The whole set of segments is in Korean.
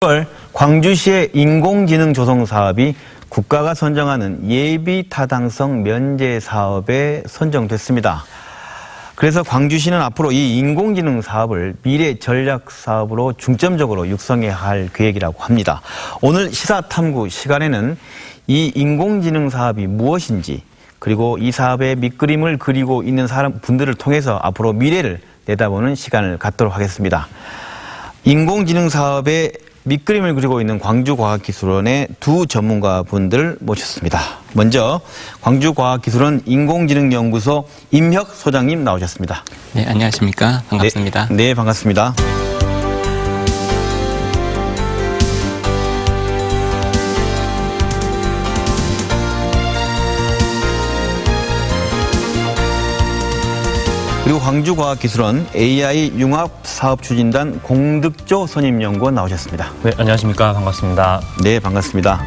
10월 광주시의 인공지능 조성 사업이 국가가 선정하는 예비 타당성 면제 사업에 선정됐습니다. 그래서 광주시는 앞으로 이 인공지능 사업을 미래 전략 사업으로 중점적으로 육성해야 할 계획이라고 합니다. 오늘 시사탐구 시간에는 이 인공지능 사업이 무엇인지, 그리고 이 사업의 밑그림을 그리고 있는 분들을 통해서 앞으로 미래를 내다보는 시간을 갖도록 하겠습니다. 인공지능 사업의 밑그림을 그리고 있는 광주과학기술원의 두 전문가분들을 모셨습니다. 먼저 광주과학기술원 인공지능연구소 임혁 소장님 나오셨습니다. 네, 안녕하십니까. 반갑습니다. 네, 반갑습니다. 그리고 광주과학기술원 AI 융합사업추진단 공득조 선임연구원 나오셨습니다. 네, 안녕하십니까. 반갑습니다. 네, 반갑습니다.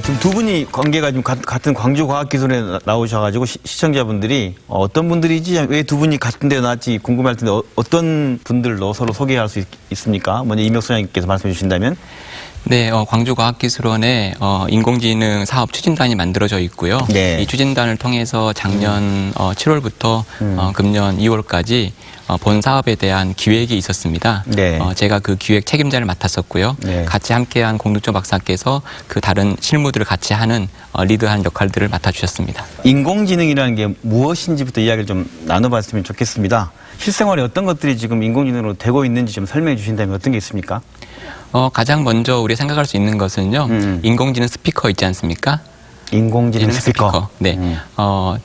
지금 두 분이 관계가 좀 같은 광주과학기술에 나오셔가지고 시청자분들이 어떤 분들이지, 왜 두 분이 같은 데 나왔지 궁금할 텐데 어떤 분들로 서로 소개할 수 있습니까? 먼저 임혁 소장님께서 말씀해 주신다면. 네, 광주과학기술원에 인공지능 사업 추진단이 만들어져 있고요. 네. 이 추진단을 통해서 작년 7월부터 금년 2월까지 본 사업에 대한 기획이 있었습니다. 네. 제가 그 기획 책임자를 맡았었고요. 네. 같이 함께한 공득조 박사께서 그 다른 실무들을 같이 하는 리드하는 역할들을 맡아주셨습니다. 인공지능이라는 게 무엇인지부터 이야기를 좀 나눠봤으면 좋겠습니다. 실생활에 어떤 것들이 지금 인공지능으로 되고 있는지 좀 설명해 주신다면 어떤 게 있습니까? 가장 먼저 우리 생각할 수 있는 것은요. 인공지능 스피커 있지 않습니까? 인공지능 스피커. 네.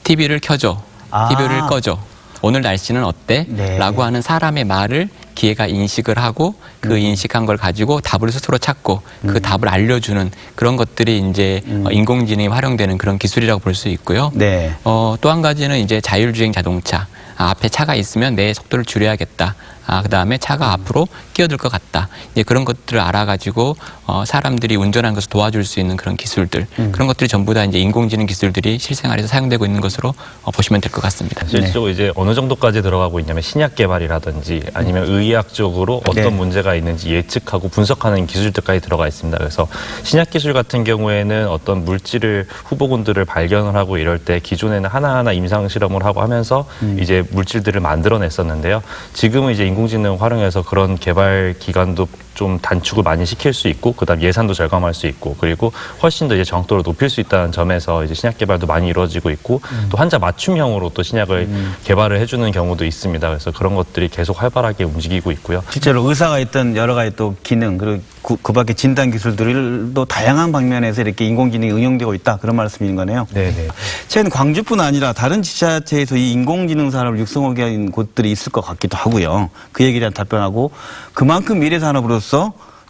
TV를 켜줘. TV를 꺼줘. 오늘 날씨는 어때? 네. 라고 하는 사람의 말을 기계가 인식을 하고 그 인식한 걸 가지고 답을 스스로 찾고 그 답을 알려주는 그런 것들이 이제 인공지능이 활용되는 그런 기술이라고 볼 수 있고요. 네. 또 한 가지는 이제 자율주행 자동차. 앞에 차가 있으면 내 속도를 줄여야겠다. 그 다음에 차가 앞으로 끼어들 것 같다. 이제 그런 것들을 알아가지고 사람들이 운전하는 것을 도와줄 수 있는 그런 기술들, 그런 것들이 전부 다 이제 인공지능 기술들이 실생활에서 사용되고 있는 것으로 보시면 될 것 같습니다. 실질적으로 이제 어느 정도까지 들어가고 있냐면 신약 개발이라든지 아니면 의학적으로 어떤 네. 문제가 있는지 예측하고 분석하는 기술들까지 들어가 있습니다. 그래서 신약 기술 같은 경우에는 어떤 물질을 후보군들을 발견을 하고 이럴 때 기존에는 하나하나 임상 실험을 하고 하면서 이제 물질들을 만들어냈었는데요. 지금은 이제 인공지능 활용해서 그런 개발 기간도 좀 단축을 많이 시킬 수 있고, 그다음 예산도 절감할 수 있고, 그리고 훨씬 더 이제 정확도를 높일 수 있다는 점에서 이제 신약 개발도 많이 이루어지고 있고, 또 환자 맞춤형으로 또 신약을 개발을 해주는 경우도 있습니다. 그래서 그런 것들이 계속 활발하게 움직이고 있고요. 실제로 의사가 있던 여러 가지 또 기능, 그리고 그 밖에 진단 기술들도 다양한 방면에서 이렇게 인공지능이 응용되고 있다, 그런 말씀인 거네요. 네네. 최근 광주뿐 아니라 다른 지자체에서 이 인공지능 산업을 육성하게 한 곳들이 있을 것 같기도 하고요. 그 얘기에 대한 답변하고, 그만큼 미래 산업으로서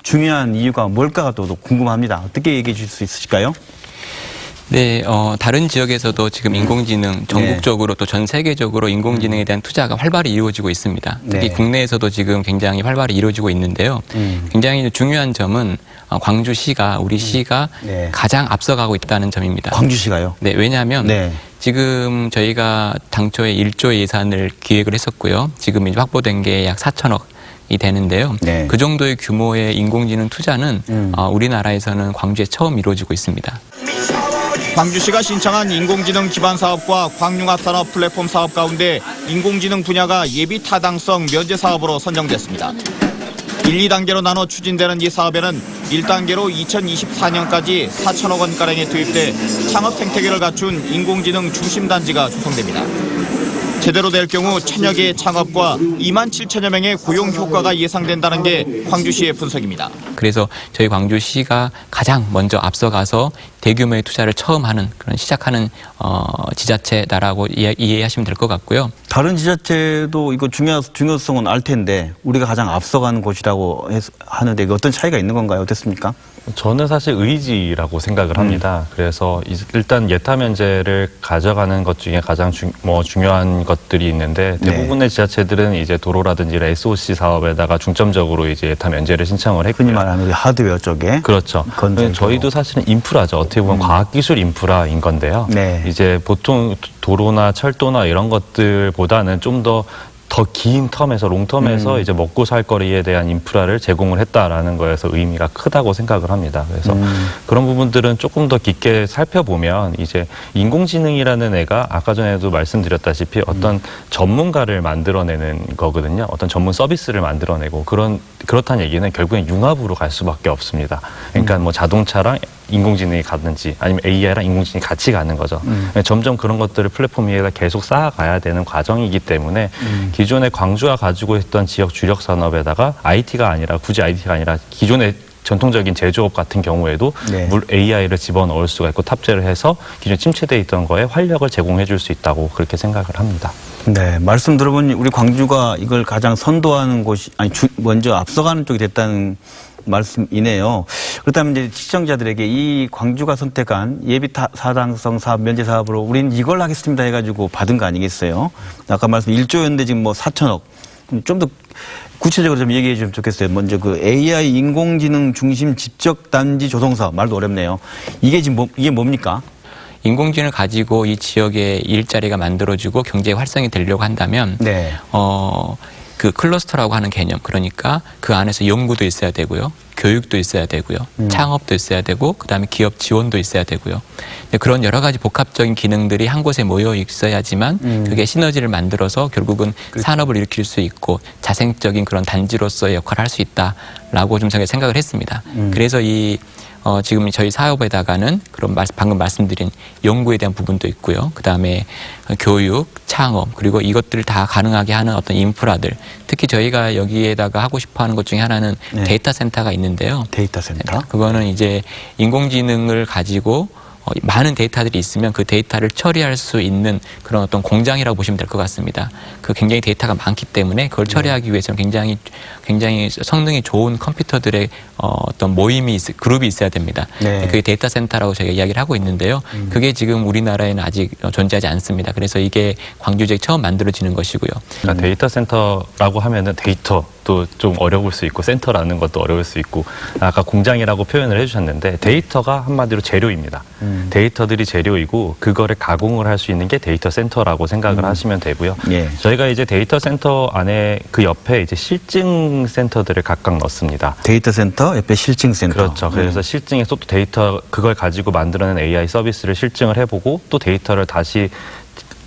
중요한 이유가 뭘까가 또 궁금합니다. 어떻게 얘기해 주실 수 있으실까요? 네, 다른 지역에서도 지금 인공지능 전국적으로 또 전 세계적으로 인공지능에 대한 투자가 활발히 이루어지고 있습니다. 특히 네. 국내에서도 지금 굉장히 활발히 이루어지고 있는데요. 굉장히 중요한 점은 광주시가, 우리 시가 네. 가장 가장 앞서가고 있다는 점입니다. 광주시가요? 네, 왜냐하면 네. 지금 저희가 당초에 1조 예산을 기획을 했었고요. 지금 이제 확보된 게 약 4천억. 이 되는데요. 네. 그 정도의 규모의 인공지능 투자는 우리나라에서는 광주에 처음 이루어지고 있습니다. 광주시가 신청한 인공지능 기반 사업과 광융합산업 플랫폼 사업 가운데 인공지능 분야가 예비 타당성 면제 사업으로 선정됐습니다. 1, 2단계로 나눠 추진되는 이 사업에는 1단계로 2024년까지 4천억 원가량이 투입돼 창업 생태계를 갖춘 인공지능 중심단지가 조성됩니다. 제대로 될 경우 1000여 개의 창업과 2만 7천여 명의 고용 효과가 예상된다는 게 광주시의 분석입니다. 그래서 저희 광주시가 가장 먼저 앞서가서 대규모의 투자를 처음 하는 그런 시작하는 지자체다라고 이해하시면 될 것 같고요. 다른 지자체도 이거 중요성은 알 텐데 우리가 가장 앞서가는 곳이라고 하는데 어떤 차이가 있는 건가요? 어떻습니까? 저는 사실 의지라고 생각을 합니다. 그래서 일단 예타 면제를 가져가는 것 중에 가장 중요한 것들이 있는데 대부분의 지자체들은 이제 도로라든지 SOC 사업에다가 중점적으로 이제 예타 면제를 신청을 했고요. 흔히 말하는 우리 하드웨어 쪽에. 그렇죠. 저희도 사실은 인프라죠. 어떻게 보면 과학기술 인프라인 건데요. 네. 이제 보통 도로나 철도나 이런 것들보다는 좀 더 긴 텀에서 롱텀에서 이제 먹고 살 거리에 대한 인프라를 제공을 했다라는 거에서 의미가 크다고 생각을 합니다. 그래서 그런 부분들은 조금 더 깊게 살펴보면 이제 인공지능이라는 애가 아까 전에도 말씀드렸다시피 어떤 전문가를 만들어내는 거거든요. 어떤 전문 서비스를 만들어내고 그렇다는 얘기는 결국엔 융합으로 갈 수밖에 없습니다. 그러니까 뭐 자동차랑 인공지능이 가든지 아니면 AI랑 인공지능이 같이 가는 거죠. 점점 그런 것들을 플랫폼 위에다 계속 쌓아가야 되는 과정이기 때문에 기존에 광주가 가지고 있던 지역 주력 산업에다가 IT가 아니라 굳이 IT가 아니라 기존의 전통적인 제조업 같은 경우에도 AI를 집어넣을 수가 있고 탑재를 해서 기존에 침체되어 있던 거에 활력을 제공해 줄 수 있다고 그렇게 생각을 합니다. 네, 말씀 들어보니 우리 광주가 이걸 가장 선도하는 곳이 먼저 앞서가는 쪽이 됐다는 말씀이네요. 그렇다면 이제 시청자들에게 이 광주가 선택한 예비 타당성 사업 면제 사업으로 우리는 이걸 하겠습니다 해가지고 받은 거 아니겠어요? 아까 말씀 1조였는데 지금 뭐 4천억. 좀 더 구체적으로 좀 얘기해 주면 좋겠어요. 먼저 그 AI 인공지능 중심 집적 단지 조성 사업, 말도 어렵네요. 이게 지금 이게 뭡니까? 인공지능을 가지고 이 지역에 일자리가 만들어지고 경제 활성이 되려고 한다면 네. 그 클러스터라고 하는 개념, 그러니까 그 안에서 연구도 있어야 되고요, 교육도 있어야 되고요, 창업도 있어야 되고, 그다음에 기업 지원도 있어야 되고요. 그런 여러 가지 복합적인 기능들이 한 곳에 모여 있어야지만 그게 시너지를 만들어서 결국은 산업을 일으킬 수 있고 자생적인 그런 단지로서의 역할을 할 수 있다라고 좀 생각을 했습니다. 그래서 지금 저희 사업에다가는 그런 방금 말씀드린 연구에 대한 부분도 있고요. 그다음에 교육, 창업, 그리고 이것들을 다 가능하게 하는 어떤 인프라들, 특히 저희가 여기에다가 하고 싶어 하는 것 중에 하나는 데이터 센터가 있는데요. 데이터 센터? 그거는 이제 인공지능을 가지고 많은 데이터들이 있으면 그 데이터를 처리할 수 있는 그런 어떤 공장이라고 보시면 될 것 같습니다. 그 굉장히 데이터가 많기 때문에 그걸 처리하기 위해서는 굉장히 성능이 좋은 컴퓨터들의 어떤 그룹이 있어야 됩니다. 네. 그게 데이터 센터라고 저희가 이야기를 하고 있는데요. 그게 지금 우리나라에는 아직 존재하지 않습니다. 그래서 이게 광주 지역에 처음 만들어지는 것이고요. 그러니까 데이터 센터라고 하면은 데이터도 좀 어려울 수 있고 센터라는 것도 어려울 수 있고 아까 공장이라고 표현을 해주셨는데 데이터가 한마디로 재료입니다. 데이터들이 재료이고 그거를 가공을 할 수 있는 게 데이터 센터라고 생각을 하시면 되고요. 예. 저희가 이제 데이터 센터 안에 그 옆에 이제 실증 센터들을 각각 넣습니다. 데이터 센터 옆에 실증 센터. 그렇죠. 그래서 실증에서 또 데이터 그걸 가지고 만들어낸 AI 서비스를 실증을 해보고 또 데이터를 다시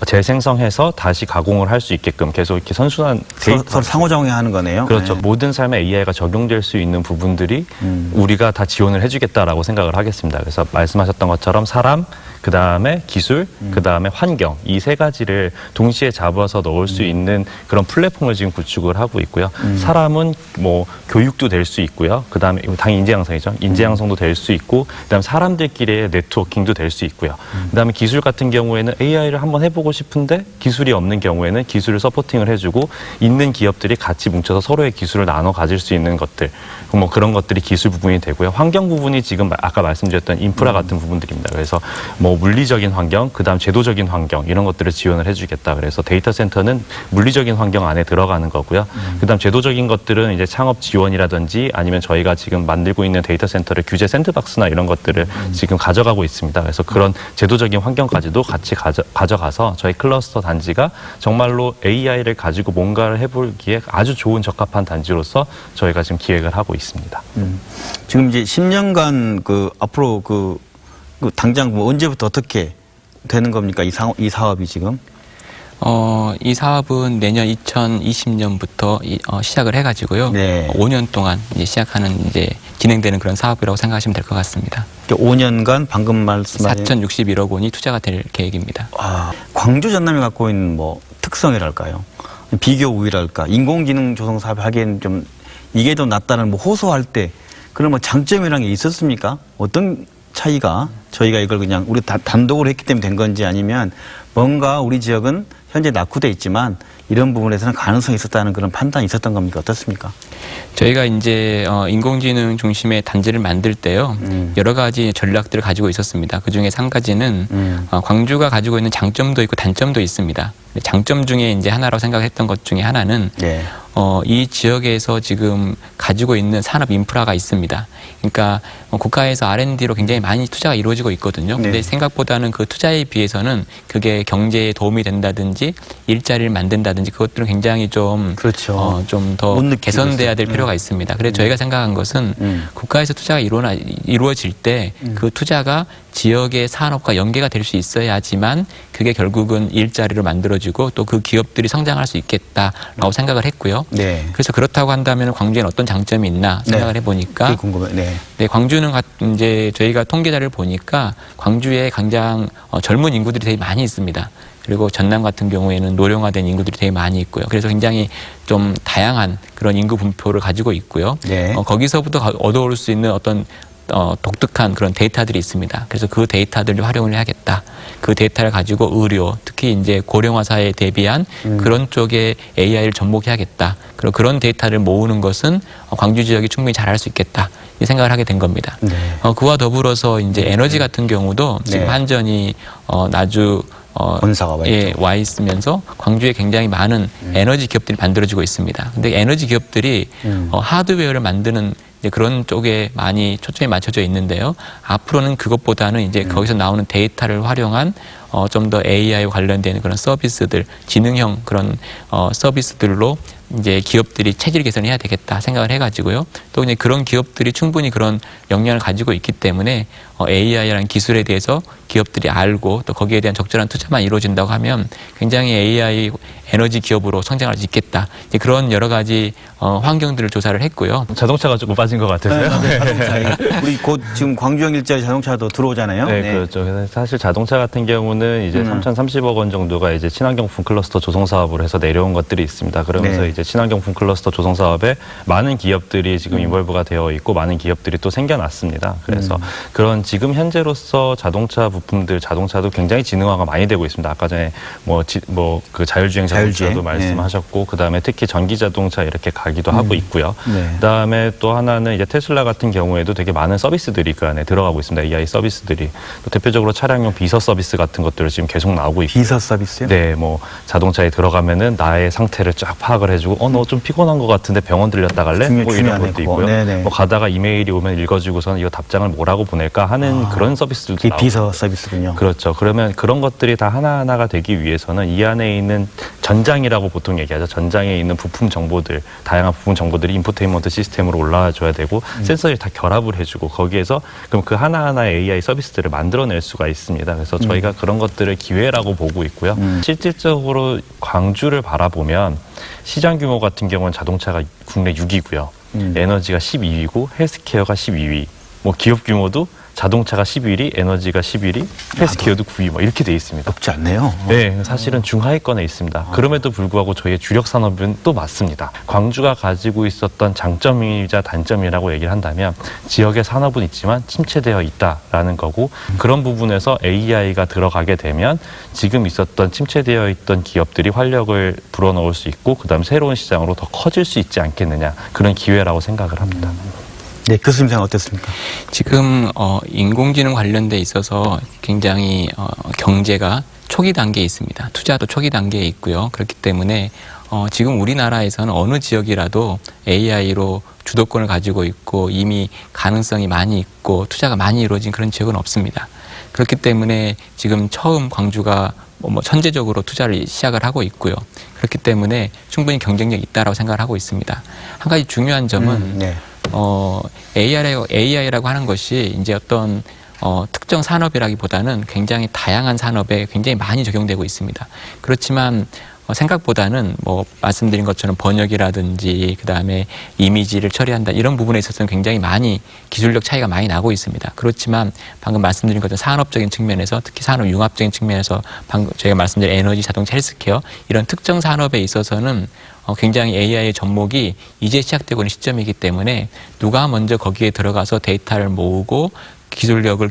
재생성해서 다시 가공을 할 수 있게끔 계속 이렇게 선순환 서로 상호작용하는 거네요. 그렇죠. 네. 모든 삶에 AI가 적용될 수 있는 부분들이 우리가 다 지원을 해주겠다라고 생각을 하겠습니다. 그래서 말씀하셨던 것처럼 사람, 그 다음에 기술, 그 다음에 환경 이 세 가지를 동시에 잡아서 넣을 수 있는 그런 플랫폼을 지금 구축을 하고 있고요. 사람은 뭐 교육도 될 수 있고요. 그 다음에 당연히 인재양성이죠. 인재양성도 될 수 있고, 그 다음에 사람들끼리의 네트워킹도 될 수 있고요. 그 다음에 기술 같은 경우에는 AI를 한번 해보고 싶은데 기술이 없는 경우에는 기술을 서포팅을 해주고 있는 기업들이 같이 뭉쳐서 서로의 기술을 나눠 가질 수 있는 것들, 뭐 그런 것들이 기술 부분이 되고요. 환경 부분이 지금 아까 말씀드렸던 인프라 같은 부분들입니다. 그래서 뭐 물리적인 환경, 그다음 제도적인 환경 이런 것들을 지원을 해주겠다. 그래서 데이터 센터는 물리적인 환경 안에 들어가는 거고요. 그다음 제도적인 것들은 이제 창업 지원이라든지 아니면 저희가 지금 만들고 있는 데이터 센터를 규제 샌드박스나 이런 것들을 지금 가져가고 있습니다. 그래서 그런 제도적인 환경까지도 같이 가져가서 저희 클러스터 단지가 정말로 AI를 가지고 뭔가를 해보기에 아주 좋은 적합한 단지로서 저희가 지금 기획을 하고 있습니다. 지금 이제 10년간 앞으로 당장 언제부터 어떻게 되는 겁니까? 이 사업이 지금? 이 사업은 내년 2020년부터 시작을 해가지고요. 네. 5년 동안 이제 진행되는 그런 사업이라고 생각하시면 될 것 같습니다. 5년간 방금 말씀하신 4,061억 원이 투자가 될 계획입니다. 광주 전남이 갖고 있는 특성이랄까요? 비교 우위랄까? 인공지능 조성 사업을 하기에는 좀 이게 더 낫다는 호소할 때 그런 장점이라는 게 있었습니까? 어떤 차이가 저희가 이걸 그냥 우리 단독으로 했기 때문에 된 건지 아니면 뭔가 우리 지역은 현재 낙후돼 있지만 이런 부분에서는 가능성이 있었다는 그런 판단이 있었던 겁니까? 어떻습니까? 저희가 이제 인공지능 중심의 단지를 만들 때요 여러 가지 전략들을 가지고 있었습니다. 그 중에 한 가지는 광주가 가지고 있는 장점도 있고 단점도 있습니다. 장점 중에 이제 하나라고 생각했던 것 중에 하나는 네. 이 지역에서 지금 가지고 있는 산업 인프라가 있습니다. 그러니까 국가에서 R&D로 굉장히 많이 투자가 이루어지고 있거든요. 근데 네. 생각보다는 그 투자에 비해서는 그게 경제에 도움이 된다든지 일자리를 만든다든지 그것들은 굉장히 좀 그렇죠. 좀 더 못 느끼고 개선돼야 될 있어요. 필요가 있습니다. 그래서 저희가 생각한 것은 국가에서 투자가 이루어질 때 그 투자가 지역의 산업과 연계가 될 수 있어야지만 그게 결국은 일자리를 만들어주고 또 그 기업들이 성장할 수 있겠다라고 생각을 했고요. 네. 그래서 그렇다고 한다면 광주에는 어떤 장점이 있나 생각을 해보니까 그게 궁금해요. 네. 네, 광주는 이제 저희가 통계자를 보니까 광주에 굉장히 젊은 인구들이 되게 많이 있습니다. 그리고 전남 같은 경우에는 노령화된 인구들이 되게 많이 있고요. 그래서 굉장히 좀 다양한 그런 인구 분포를 가지고 있고요. 네. 거기서부터 얻어올 수 있는 어떤 독특한 그런 데이터들이 있습니다. 그래서 그 데이터들을 활용을 해야겠다. 그 데이터를 가지고 의료, 특히 이제 고령화 사회에 대비한 그런 쪽에 AI를 접목해야겠다. 그리고 그런 데이터를 모으는 것은 광주 지역이 충분히 잘할 수 있겠다. 이 생각을 하게 된 겁니다. 네. 그와 더불어서 이제 에너지 같은 경우도 지금 네. 한전이 나주 본사가 와 예, 있죠. 와 있으면서 광주에 굉장히 많은 에너지 기업들이 만들어지고 있습니다. 근데 에너지 기업들이 하드웨어를 만드는 이제 그런 쪽에 많이 초점이 맞춰져 있는데요. 앞으로는 그것보다는 이제 거기서 나오는 데이터를 활용한 좀 더 AI와 관련된 그런 서비스들, 지능형 그런 서비스들로 이제 기업들이 체질 개선해야 되겠다 생각을 해가지고요. 또 이제 그런 기업들이 충분히 그런 역량을 가지고 있기 때문에 AI라는 기술에 대해서 기업들이 알고 또 거기에 대한 적절한 투자만 이루어진다고 하면 굉장히 AI 에너지 기업으로 성장할 수 있겠다. 이제 그런 여러 가지 환경들을 조사를 했고요. 자동차가 조금 빠진 것 같아서요. 자동차. 우리 곧 지금 광주형 일자리 자동차도 들어오잖아요. 네, 그렇죠. 그래서 사실 자동차 같은 경우는 이제 3,030억 원 정도가 이제 친환경품 클러스터 조성 사업으로 해서 내려온 것들이 있습니다. 그러면서 네. 이제 친환경품 클러스터 조성 사업에 많은 기업들이 지금 인볼브가 되어 있고 많은 기업들이 또 생겨났습니다. 그래서 그런 지금 현재로서 자동차 부품들, 자동차도 굉장히 지능화가 많이 되고 있습니다. 아까 전에 그 자율주행 자동차도 말씀하셨고, 그 다음에 특히 전기 자동차 이렇게 가기도 하고 있고요. 네. 그 다음에 또 하나는 이제 테슬라 같은 경우에도 되게 많은 서비스들이 그 안에 들어가고 있습니다. AI 서비스들이. 또 대표적으로 차량용 비서 서비스 같은 것들을 지금 계속 나오고 있고. 비서 서비스요? 네, 뭐 자동차에 들어가면은 나의 상태를 쫙 파악을 해주고, 너 좀 피곤한 것 같은데 병원 들렸다 갈래? 뭐 이런 중요하네, 것도 그거. 있고요. 네네. 뭐 가다가 이메일이 오면 읽어주고서는 이거 답장을 뭐라고 보낼까 하는 그런 서비스들도 이 나오고. 비서 서비스군요. 그렇죠. 그러면 그런 것들이 다 하나하나가 되기 위해서는 이 안에 있는 전장이라고 보통 얘기하죠. 전장에 있는 부품 정보들, 다양한 부품 정보들이 인포테인먼트 시스템으로 올라와줘야 되고 센서를 다 결합을 해주고 거기에서 그럼 그 하나하나의 AI 서비스들을 만들어낼 수가 있습니다. 그래서 저희가 그런 것들을 기회라고 보고 있고요. 실질적으로 광주를 바라보면 시장 규모 같은 경우는 자동차가 국내 6위고요. 에너지가 12위고 헬스케어가 12위. 뭐 기업 규모도 자동차가 11위, 에너지가 11위, 헬스케어도 9위 뭐 이렇게 돼 있습니다. 높지 않네요. 네, 사실은 중하위권에 있습니다. 그럼에도 불구하고 저희의 주력 산업은 또 맞습니다. 광주가 가지고 있었던 장점이자 단점이라고 얘기를 한다면 지역의 산업은 있지만 침체되어 있다라는 거고 그런 부분에서 AI가 들어가게 되면 지금 있었던 침체되어 있던 기업들이 활력을 불어넣을 수 있고 그다음에 새로운 시장으로 더 커질 수 있지 않겠느냐 그런 기회라고 생각을 합니다. 네, 교수님 생각 어떻습니까? 지금 인공지능 관련돼 있어서 굉장히 경제가 초기 단계에 있습니다. 투자도 초기 단계에 있고요. 그렇기 때문에 지금 우리나라에서는 어느 지역이라도 AI로 주도권을 가지고 있고 이미 가능성이 많이 있고 투자가 많이 이루어진 그런 지역은 없습니다. 그렇기 때문에 지금 처음 광주가 선제적으로 투자를 시작을 하고 있고요. 그렇기 때문에 충분히 경쟁력이 있다라고 생각을 하고 있습니다. 한 가지 중요한 점은 네. AI라고 하는 것이 이제 어떤 특정 산업이라기보다는 굉장히 다양한 산업에 굉장히 많이 적용되고 있습니다. 그렇지만 생각보다는 뭐 말씀드린 것처럼 번역이라든지 그다음에 이미지를 처리한다 이런 부분에 있어서는 굉장히 많이 기술력 차이가 많이 나고 있습니다. 그렇지만 방금 말씀드린 것처럼 산업적인 측면에서 특히 산업 융합적인 측면에서 방금 저희가 말씀드린 에너지, 자동차, 헬스케어 이런 특정 산업에 있어서는 굉장히 AI의 접목이 이제 시작되고 있는 시점이기 때문에 누가 먼저 거기에 들어가서 데이터를 모으고 기술력을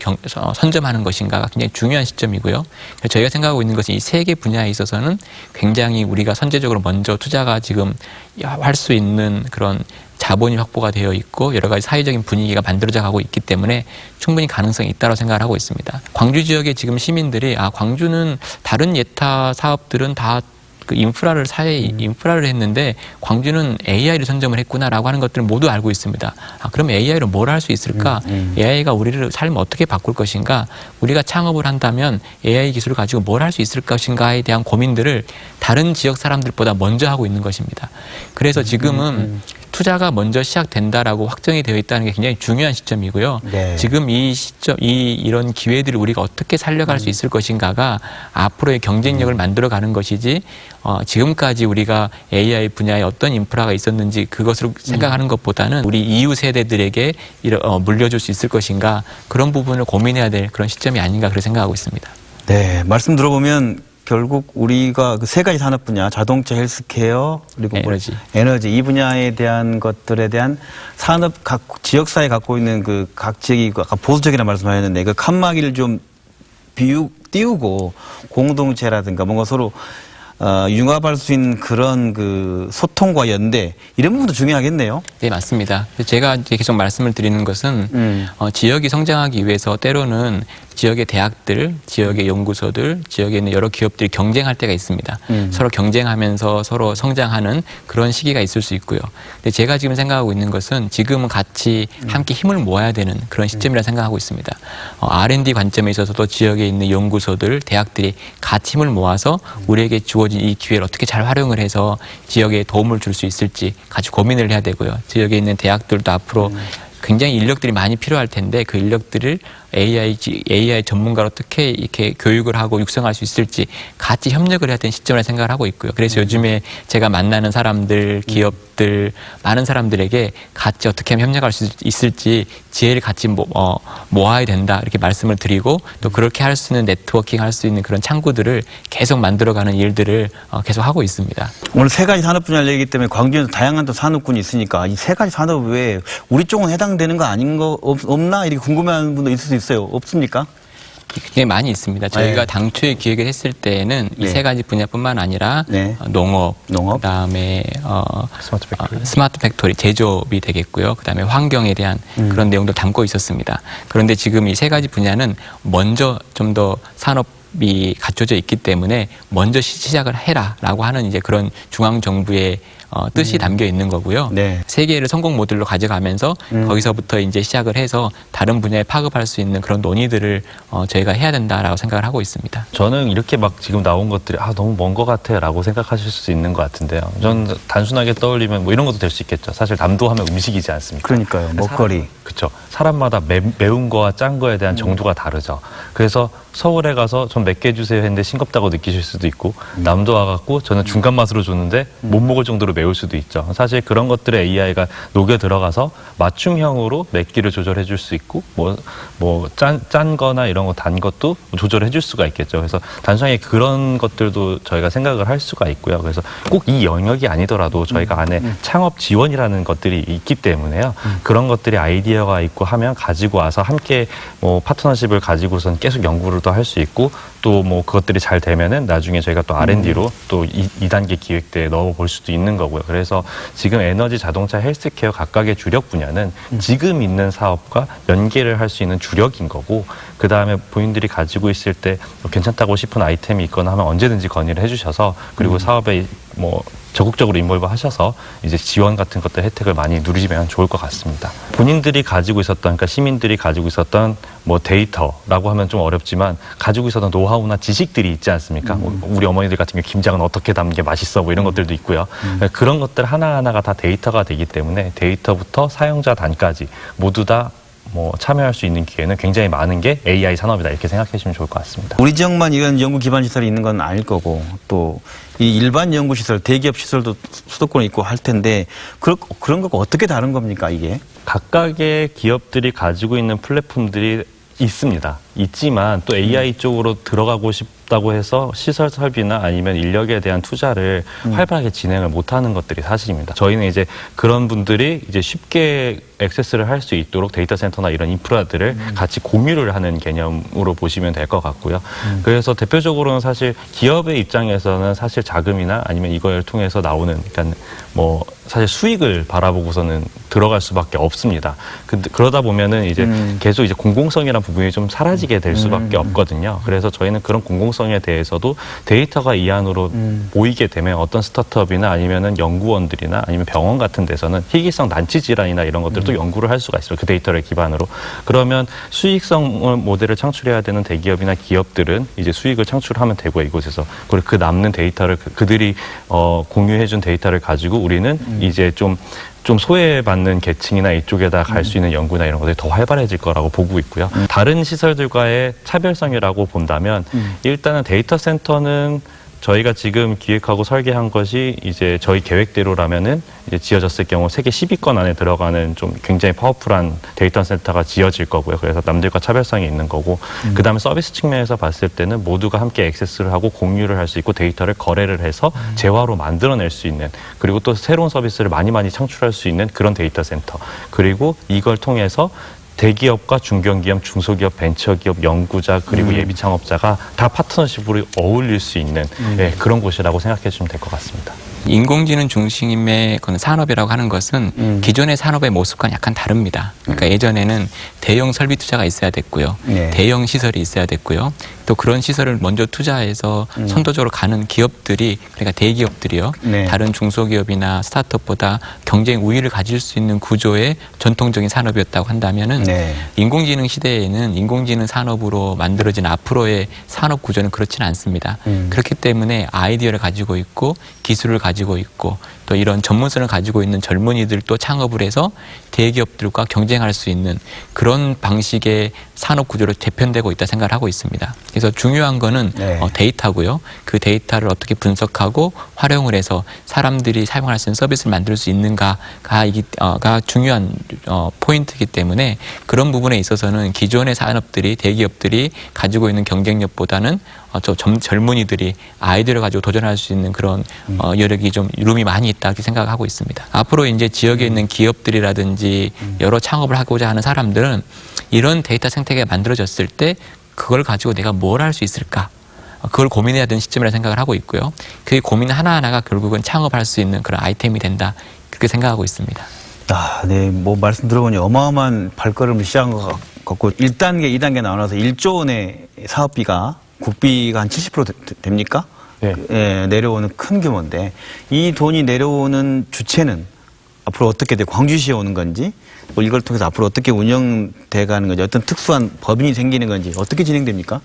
선점하는 것인가가 굉장히 중요한 시점이고요. 저희가 생각하고 있는 것은 이 세 개 분야에 있어서는 굉장히 우리가 선제적으로 먼저 투자가 지금 할 수 있는 그런 자본이 확보가 되어 있고 여러 가지 사회적인 분위기가 만들어져 가고 있기 때문에 충분히 가능성이 있다고 생각을 하고 있습니다. 광주 지역의 지금 시민들이 광주는 다른 예타 사업들은 다 그 인프라를 했는데 광주는 AI를 선점을 했구나라고 하는 것들을 모두 알고 있습니다. 그럼 AI로 뭘 할 수 있을까? AI가 우리를 삶을 어떻게 바꿀 것인가? 우리가 창업을 한다면 AI 기술을 가지고 뭘 할 수 있을 것인가에 대한 고민들을 다른 지역 사람들보다 먼저 하고 있는 것입니다. 그래서 지금은 투자가 먼저 시작된다라고 확정이 되어 있다는 게 굉장히 중요한 시점이고요. 네. 지금 이 시점, 이런 기회들을 우리가 어떻게 살려갈 수 있을 것인가가 앞으로의 경쟁력을 만들어가는 것이지 지금까지 우리가 AI 분야에 어떤 인프라가 있었는지 그것을 생각하는 것보다는 우리 이후 세대들에게 물려줄 수 있을 것인가 그런 부분을 고민해야 될 그런 시점이 아닌가 그렇게 생각하고 있습니다. 네, 말씀 들어보면 결국 우리가 그 세 가지 산업 분야, 자동차, 헬스케어, 그리고 에너지 이 분야에 대한 것들에 대한 산업 각 지역사회 갖고 있는 그 각 지역이 아까 보수적이라는 말씀하셨는데 그 칸막이를 좀 띄우고 공동체라든가 뭔가 서로 융합할 수 있는 그런 그 소통과 연대 이런 부분도 중요하겠네요. 네, 맞습니다. 제가 이제 계속 말씀을 드리는 것은 지역이 성장하기 위해서 때로는 지역의 대학들, 지역의 연구소들, 지역에 있는 여러 기업들이 경쟁할 때가 있습니다. 서로 경쟁하면서 서로 성장하는 그런 시기가 있을 수 있고요. 근데 제가 지금 생각하고 있는 것은 지금은 같이 함께 힘을 모아야 되는 그런 시점이라 생각하고 있습니다. R&D 관점에 있어서도 지역에 있는 연구소들, 대학들이 같이 힘을 모아서 우리에게 주어진 이 기회를 어떻게 잘 활용을 해서 지역에 도움을 줄 수 있을지 같이 고민을 해야 되고요. 지역에 있는 대학들도 앞으로 굉장히 인력들이 많이 필요할 텐데 그 인력들을 AI 전문가로 어떻게 이렇게 교육을 하고 육성할 수 있을지 같이 협력을 해야 되는 시점을 생각을 하고 있고요. 그래서 요즘에 제가 만나는 사람들, 기업들, 많은 사람들에게 같이 어떻게 하면 협력할 수 있을지 지혜를 같이 모아야 된다 이렇게 말씀을 드리고 또 그렇게 할 수 있는 네트워킹 할 수 있는 그런 창구들을 계속 만들어가는 일들을 계속 하고 있습니다. 오늘 세 가지 산업 분야를 얘기하기 때문에 광주에는 다양한 또 산업군이 있으니까 이 세 가지 산업 외에 우리 쪽은 해당되는 거 아닌 거 없나 이렇게 궁금해하는 분도 있을 수 있어요. 없습니까? 굉장히 많이 있습니다. 저희가 당초에 기획을 했을 때는 이 세 가지 분야뿐만 아니라 농업, 그다음에 스마트 팩토리 제조업이 되겠고요. 그다음에 환경에 대한 그런 내용도 담고 있었습니다. 그런데 지금 이 세 가지 분야는 먼저 좀 더 산업이 갖춰져 있기 때문에 먼저 시작을 해라라고 하는 이제 그런 중앙 정부의 뜻이 담겨 있는 거고요. 네. 세계를 성공 모델로 가져가면서 거기서부터 이제 시작을 해서 다른 분야에 파급할 수 있는 그런 논의들을 저희가 해야 된다라고 생각을 하고 있습니다. 저는 이렇게 막 지금 나온 것들이 너무 먼 것 같아라고 생각하실 수 있는 것 같은데요. 저는 단순하게 떠올리면 뭐 이런 것도 될 수 있겠죠. 사실 남도하면 음식이지 않습니까? 그러니까요. 먹거리. 그렇죠. 사람마다 매운 거와 짠 거에 대한 정도가 다르죠. 그래서 서울에 가서 전 맵게 주세요 했는데 싱겁다고 느끼실 수도 있고 남도 와갖고 저는 중간 맛으로 줬는데 못 먹을 정도로 매울 수도 있죠. 사실 그런 것들에 AI가 녹여 들어가서 맞춤형으로 맵기를 조절해 줄 수 있고 짠 거나 이런 거 단 것도 조절해 줄 수가 있겠죠. 그래서 단순하게 그런 것들도 저희가 생각을 할 수가 있고요. 그래서 꼭 이 영역이 아니더라도 저희가 안에 창업 지원이라는 것들이 있기 때문에요. 그런 것들이 아이디어가 있고 하면 가지고 와서 함께 파트너십을 가지고선 계속 연구를 또 할 수 있고 또 그것들이 잘 되면은 나중에 저희가 또 R&D로 또 2단계 기획대에 넣어볼 수도 있는 거고요. 그래서 지금 에너지, 자동차, 헬스케어 각각의 주력 분야는 지금 있는 사업과 연계를 할 수 있는 주력인 거고 그 다음에 본인들이 가지고 있을 때 괜찮다고 싶은 아이템이 있거나 하면 언제든지 건의를 해주셔서 그리고 사업에 적극적으로 인볼브 하셔서 이제 지원 같은 것들 혜택을 많이 누리시면 좋을 것 같습니다. 본인들이 가지고 있었던, 그러니까 시민들이 가지고 있었던 데이터라고 하면 좀 어렵지만 가지고 있었던 노하우나 지식들이 있지 않습니까? 우리 어머니들 같은 경우 김장은 어떻게 담는 게 맛있어 이런 것들도 있고요. 그런 것들 하나하나가 다 데이터가 되기 때문에 데이터부터 사용자 단까지 모두 다 참여할 수 있는 기회는 굉장히 많은 게 AI 산업이다 이렇게 생각해 주시면 좋을 것 같습니다. 우리 지역만 이런 연구 기반 시설이 있는 건 아닐 거고 또 이 일반 연구 시설, 대기업 시설도 수도권에 있고 할 텐데 그런 거가 어떻게 다른 겁니까 이게? 각각의 기업들이 가지고 있는 플랫폼들이 있습니다. 있지만 또 AI 쪽으로 들어가고 싶다고 해서 시설 설비나 아니면 인력에 대한 투자를 활발하게 진행을 못하는 것들이 사실입니다. 저희는 이제 그런 분들이 이제 쉽게 액세스를 할 수 있도록 데이터 센터나 이런 인프라들을 같이 공유를 하는 개념으로 보시면 될 것 같고요. 그래서 대표적으로는 사실 기업의 입장에서는 사실 자금이나 아니면 이걸 통해서 나오는 그러니까 뭐 사실 수익을 바라보고서는 들어갈 수밖에 없습니다. 그러다 보면은 이제 계속 이제 공공성이라는 부분이 좀 사라지게 될 수밖에 없거든요. 그래서 저희는 그런 공공성에 대해서도 데이터가 이 안으로 모이게 되면 어떤 스타트업이나 아니면은 연구원들이나 아니면 병원 같은 데서는 희귀성 난치 질환이나 이런 것들도 연구를 할 수가 있어요. 그 데이터를 기반으로. 그러면 수익성 모델을 창출해야 되는 대기업이나 기업들은 이제 수익을 창출하면 되고 이곳에서 그리고 그 남는 데이터를 그들이 공유해준 데이터를 가지고 우리는 이제 좀 소외받는 계층이나 이쪽에다 갈 수 있는 연구나 이런 것들이 더 활발해질 거라고 보고 있고요. 다른 시설들과의 차별성이라고 본다면 일단은 데이터 센터는 저희가 지금 기획하고 설계한 것이 이제 저희 계획대로라면은 이제 지어졌을 경우 세계 10위권 안에 들어가는 좀 굉장히 파워풀한 데이터 센터가 지어질 거고요. 그래서 남들과 차별성이 있는 거고, 그다음에 서비스 측면에서 봤을 때는 모두가 함께 액세스를 하고 공유를 할 수 있고 데이터를 거래를 해서 재화로 만들어낼 수 있는, 그리고 또 새로운 서비스를 많이 창출할 수 있는 그런 데이터 센터. 그리고 이걸 통해서 대기업과 중견기업, 중소기업, 벤처기업, 연구자 그리고 예비 창업자가 다 파트너십으로 어울릴 수 있는 그런 곳이라고 생각해 주시면 될 것 같습니다. 인공지능 중심의 그런 산업이라고 하는 것은 기존의 산업의 모습과는 약간 다릅니다. 그러니까 예전에는 대형 설비 투자가 있어야 됐고요. 네. 대형 시설이 있어야 됐고요. 또 그런 시설을 먼저 투자해서 선도적으로 가는 기업들이, 그러니까 대기업들이요. 네. 다른 중소기업이나 스타트업보다 경쟁 우위를 가질 수 있는 구조의 전통적인 산업이었다고 한다면은 네. 인공지능 시대에는 인공지능 산업으로 만들어진 앞으로의 산업 구조는 그렇지는 않습니다. 그렇기 때문에 아이디어를 가지고 있고 기술을 가지고 있고 또 이런 전문성을 가지고 있는 젊은이들도 창업을 해서 대기업들과 경쟁할 수 있는 그런 방식의 산업 구조로 재편되고 있다 생각을 하고 있습니다. 그래서 중요한 거는 네. 데이터고요. 그 데이터를 어떻게 분석하고 활용을 해서 사람들이 사용할 수 있는 서비스를 만들 수 있는가가 중요한 포인트이기 때문에 그런 부분에 있어서는 기존의 산업들이, 대기업들이 가지고 있는 경쟁력보다는 젊은이들이 아이디어를 가지고 도전할 수 있는 그런 여력이 좀 룸이 많이 있다 이렇게 생각하고 있습니다. 앞으로 이제 지역에 있는 기업들이라든지 여러 창업을 하고자 하는 사람들은 이런 데이터 생태계가 만들어졌을 때 그걸 가지고 내가 뭘 할 수 있을까? 그걸 고민해야 되는 시점이라 생각을 하고 있고요. 그 고민 하나하나가 결국은 창업할 수 있는 그런 아이템이 된다. 그렇게 생각하고 있습니다. 아, 네. 뭐 말씀 들어보니 어마어마한 발걸음을 시작한 것 같고 1단계, 2단계 나눠서 1조 원의 사업비가 국비가 한 70% 됩니까? 네. 내려오는 큰 규모인데 이 돈이 내려오는 주체는 앞으로 어떻게 돼? 광주시에 오는 건지 뭐 이걸 통해서 앞으로 어떻게 운영돼 가는 건지 어떤 특수한 법인이 생기는 건지 어떻게 진행됩니까?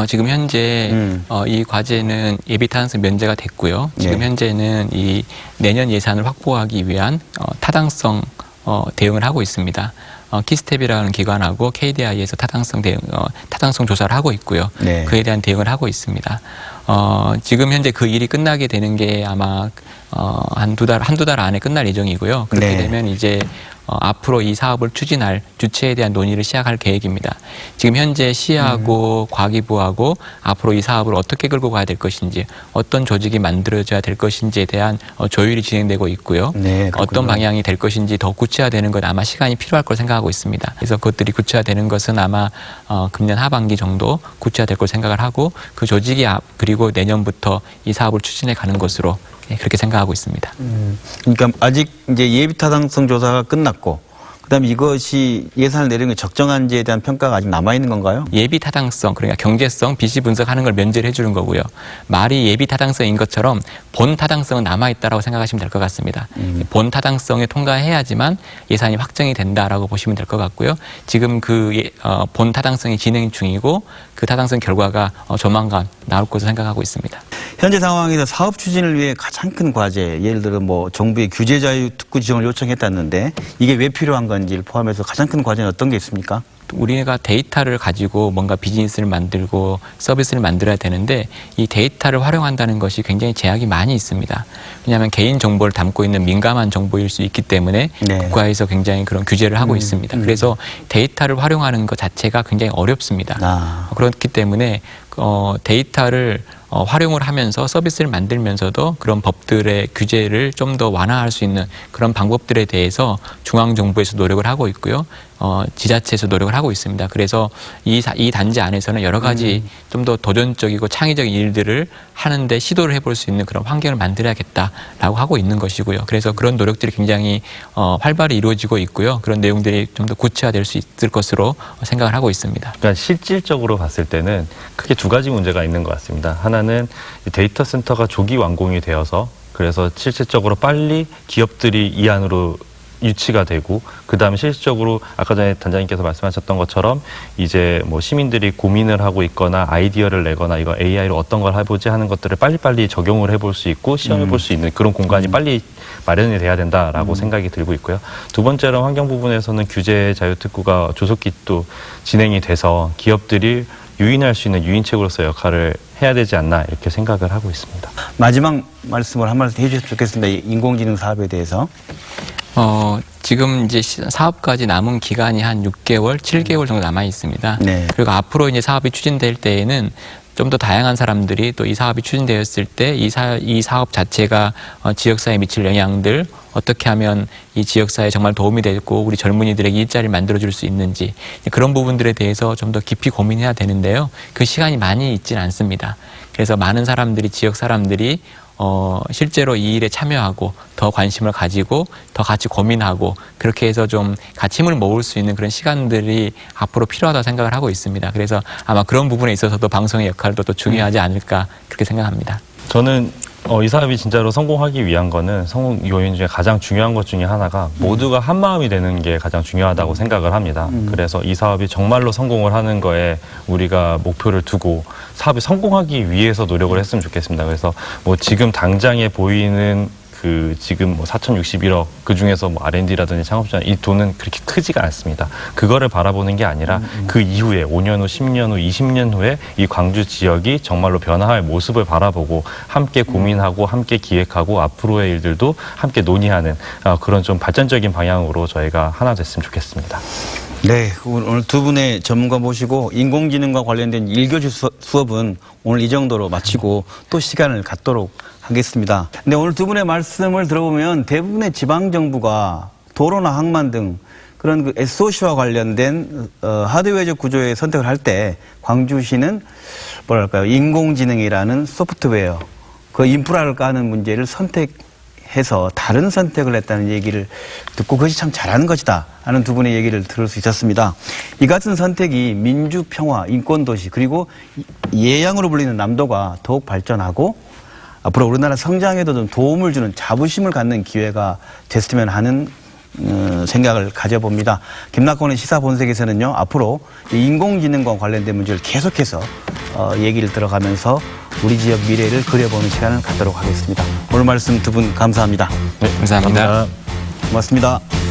지금 현재 이 과제는 예비 타당성 면제가 됐고요. 지금 네. 현재는 이 내년 예산을 확보하기 위한 타당성 대응을 하고 있습니다. 키스텝이라는 기관하고 KDI에서 타당성 조사를 하고 있고요. 네. 그에 대한 대응을 하고 있습니다. 지금 현재 그 일이 끝나게 되는 게 아마 한두 달 안에 끝날 예정이고요. 그렇게 네. 되면 이제 앞으로 이 사업을 추진할 주체에 대한 논의를 시작할 계획입니다. 지금 현재 시하고 과기부하고 앞으로 이 사업을 어떻게 끌고 가야 될 것인지, 어떤 조직이 만들어져야 될 것인지에 대한 조율이 진행되고 있고요. 네, 그렇군요. 어떤 방향이 될 것인지 더 구체화되는 건 아마 시간이 필요할 걸 생각하고 있습니다. 그래서 그것들이 구체화되는 것은 아마 금년 하반기 정도 구체화될 걸 생각을 하고 그 조직이 그리고 내년부터 이 사업을 추진해 가는 것으로 그렇게 생각하고 있습니다. 그러니까 아직 이제 예비 타당성 조사가 끝났고 그다음에 이것이 예산을 내리는 게 적정한지에 대한 평가가 아직 남아 있는 건가요? 예비 타당성, 그러니까 경제성, 비시 분석하는 걸 면제를 해주는 거고요. 말이 예비 타당성인 것처럼 본 타당성은 남아 있다라고 생각하시면 될 것 같습니다. 본 타당성에 통과해야지만 예산이 확정이 된다라고 보시면 될 것 같고요. 지금 그 본 타당성이 진행 중이고 그 타당성 결과가 조만간 나올 것으로 생각하고 있습니다. 현재 상황에서 사업 추진을 위해 가장 큰 과제, 예를 들어 뭐 정부의 규제 자유 특구 지정을 요청했다는데 이게 왜 필요한 건지를 포함해서 가장 큰 과제는 어떤 게 있습니까? 우리가 데이터를 가지고 뭔가 비즈니스를 만들고 서비스를 만들어야 되는데 이 데이터를 활용한다는 것이 굉장히 제약이 많이 있습니다. 왜냐하면 개인 정보를 담고 있는 민감한 정보일 수 있기 때문에 네. 국가에서 굉장히 그런 규제를 하고 있습니다. 그래서 데이터를 활용하는 것 자체가 굉장히 어렵습니다. 그렇기 때문에 데이터를 활용을 하면서 서비스를 만들면서도 그런 법들의 규제를 좀 더 완화할 수 있는 그런 방법들에 대해서 중앙정부에서 노력을 하고 있고요. 지자체에서 노력을 하고 있습니다. 그래서 이 단지 안에서는 여러 가지 좀 더 도전적이고 창의적인 일들을 하는데 시도를 해볼 수 있는 그런 환경을 만들어야겠다라고 하고 있는 것이고요. 그래서 그런 노력들이 굉장히 활발히 이루어지고 있고요. 그런 내용들이 좀 더 구체화될 수 있을 것으로 생각을 하고 있습니다. 그러니까 실질적으로 봤을 때는 크게 두 가지 문제가 있는 것 같습니다. 하나는 데이터 센터가 조기 완공이 되어서 그래서 실질적으로 빨리 기업들이 이 안으로 유치가 되고 그다음에 실질적으로 아까 전에 단장님께서 말씀하셨던 것처럼 이제 뭐 시민들이 고민을 하고 있거나 아이디어를 내거나 이거 AI로 어떤 걸 해보지 하는 것들을 빨리빨리 적용을 해볼 수 있고 시험해 볼 수 있는 그런 공간이 빨리 마련이 돼야 된다라고 생각이 들고 있고요. 두 번째로 환경 부분에서는 규제 자유특구가 조속히 또 진행이 돼서 기업들이 유인할 수 있는 유인책으로서 역할을 해야 되지 않나 이렇게 생각을 하고 있습니다. 마지막 말씀을 한 말씀 해주셨으면 좋겠습니다. 이 인공지능 사업에 대해서. 지금 이제 사업까지 남은 기간이 한 6개월, 7개월 정도 남아 있습니다. 네. 그리고 앞으로 이제 사업이 추진될 때에는 좀 더 다양한 사람들이 또 이 사업이 추진되었을 때 이 사업 자체가 지역사회에 미칠 영향들 어떻게 하면 이 지역사회에 정말 도움이 되고 우리 젊은이들에게 일자리를 만들어줄 수 있는지 그런 부분들에 대해서 좀 더 깊이 고민해야 되는데요. 그 시간이 많이 있지는 않습니다. 그래서 많은 사람들이 지역 사람들이 실제로 이 일에 참여하고 더 관심을 가지고 더 같이 고민하고 그렇게 해서 좀 같이 힘을 모을 수 있는 그런 시간들이 앞으로 필요하다고 생각을 하고 있습니다. 그래서 아마 그런 부분에 있어서도 방송의 역할도 또 중요하지 않을까 그렇게 생각합니다. 저는 이 사업이 진짜로 성공하기 위한 거는 성공 요인 중에 가장 중요한 것 중에 하나가 모두가 한 마음이 되는 게 가장 중요하다고 생각을 합니다. 그래서 이 사업이 정말로 성공을 하는 거에 우리가 목표를 두고 사업이 성공하기 위해서 노력을 했으면 좋겠습니다. 그래서 뭐 지금 당장에 보이는 그 지금 뭐 4,061억 그 중에서 뭐 R&D라든지 창업지원 이 돈은 그렇게 크지가 않습니다. 그거를 바라보는 게 아니라 그 이후에 5년 후, 10년 후, 20년 후에 이 광주 지역이 정말로 변화할 모습을 바라보고 함께 고민하고 함께 기획하고 앞으로의 일들도 함께 논의하는 그런 좀 발전적인 방향으로 저희가 하나 됐으면 좋겠습니다. 네, 오늘 두 분의 전문가 모시고 인공지능과 관련된 1교시 수업은 오늘 이 정도로 마치고 또 시간을 갖도록 하겠습니다. 근데 오늘 두 분의 말씀을 들어보면 대부분의 지방정부가 도로나 항만 등 그런 그 SOC와 관련된 하드웨어적 구조의 선택을 할 때 광주시는 뭐랄까요, 인공지능이라는 소프트웨어, 그 인프라를 까는 문제를 선택해서 다른 선택을 했다는 얘기를 듣고 그것이 참 잘하는 것이다 하는 두 분의 얘기를 들을 수 있었습니다. 이 같은 선택이 민주평화, 인권도시 그리고 예양으로 불리는 남도가 더욱 발전하고 앞으로 우리나라 성장에도 좀 도움을 주는 자부심을 갖는 기회가 됐으면 하는 생각을 가져봅니다. 김낙곤의 시사본색에서는요, 앞으로 이 인공지능과 관련된 문제를 계속해서 얘기를 들어가면서 우리 지역 미래를 그려보는 시간을 갖도록 하겠습니다. 오늘 말씀 두 분 감사합니다. 네, 감사합니다. 고맙습니다.